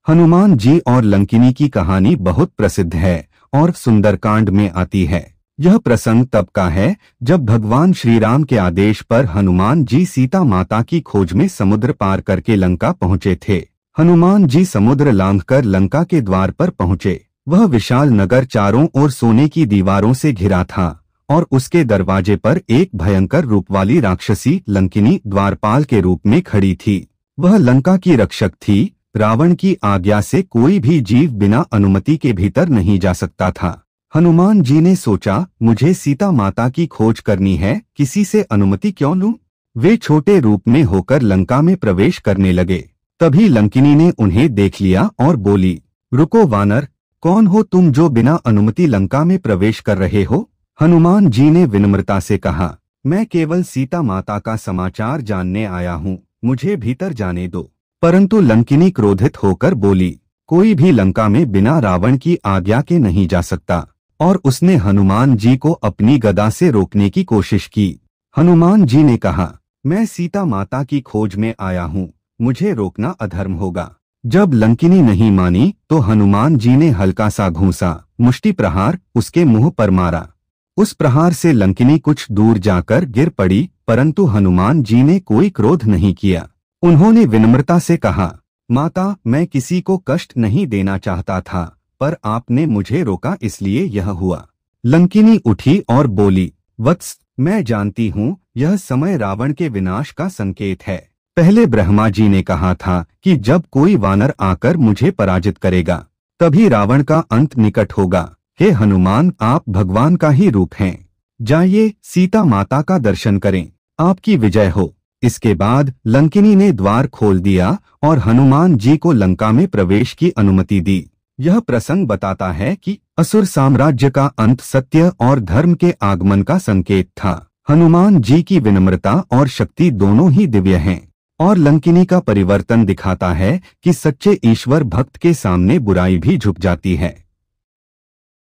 हनुमान जी और लंकिनी की कहानी बहुत प्रसिद्ध है और सुंदरकांड में आती है। यह प्रसंग तब का है जब भगवान श्री राम के आदेश पर हनुमान जी सीता माता की खोज में समुद्र पार करके लंका पहुंचे थे। हनुमान जी समुद्र लांघकर लंका के द्वार पर पहुंचे। वह विशाल नगर चारों ओर सोने की दीवारों से घिरा था और उसके दरवाजे पर एक भयंकर रूप वाली राक्षसी लंकिनी द्वारपाल के रूप में खड़ी थी। वह लंका की रक्षक थी। रावण की आज्ञा से कोई भी जीव बिना अनुमति के भीतर नहीं जा सकता था। हनुमान जी ने सोचा, मुझे सीता माता की खोज करनी है, किसी से अनुमति क्यों लूं? वे छोटे रूप में होकर लंका में प्रवेश करने लगे। तभी लंकिनी ने उन्हें देख लिया और बोली, रुको वानर, कौन हो तुम जो बिना अनुमति लंका में प्रवेश कर रहे हो? हनुमान जी ने विनम्रता से कहा, मैं केवल सीता माता का समाचार जानने आया हूँ, मुझे भीतर जाने दो। परंतु लंकिनी क्रोधित होकर बोली, कोई भी लंका में बिना रावण की आज्ञा के नहीं जा सकता, और उसने हनुमान जी को अपनी गदा से रोकने की कोशिश की। हनुमान जी ने कहा, मैं सीता माता की खोज में आया हूँ, मुझे रोकना अधर्म होगा। जब लंकिनी नहीं मानी तो हनुमान जी ने हल्का सा घूंसा मुष्टि प्रहार उसके मुंह पर मारा। उस प्रहार से लंकिनी कुछ दूर जाकर गिर पड़ी, परंतु हनुमान जी ने कोई क्रोध नहीं किया। उन्होंने विनम्रता से कहा, माता, मैं किसी को कष्ट नहीं देना चाहता था, पर आपने मुझे रोका इसलिए यह हुआ। लंकिनी उठी और बोली, वत्स, मैं जानती हूँ यह समय रावण के विनाश का संकेत है। पहले ब्रह्मा जी ने कहा था कि जब कोई वानर आकर मुझे पराजित करेगा तभी रावण का अंत निकट होगा। हे हनुमान, आप भगवान का ही रूप हैं। जाइए, सीता माता का दर्शन करें, आपकी विजय हो। इसके बाद लंकिनी ने द्वार खोल दिया और हनुमान जी को लंका में प्रवेश की अनुमति दी। यह प्रसंग बताता है कि असुर साम्राज्य का अंत सत्य और धर्म के आगमन का संकेत था। हनुमान जी की विनम्रता और शक्ति दोनों ही दिव्य हैं, और लंकिनी का परिवर्तन दिखाता है कि सच्चे ईश्वर भक्त के सामने बुराई भी झुक जाती है।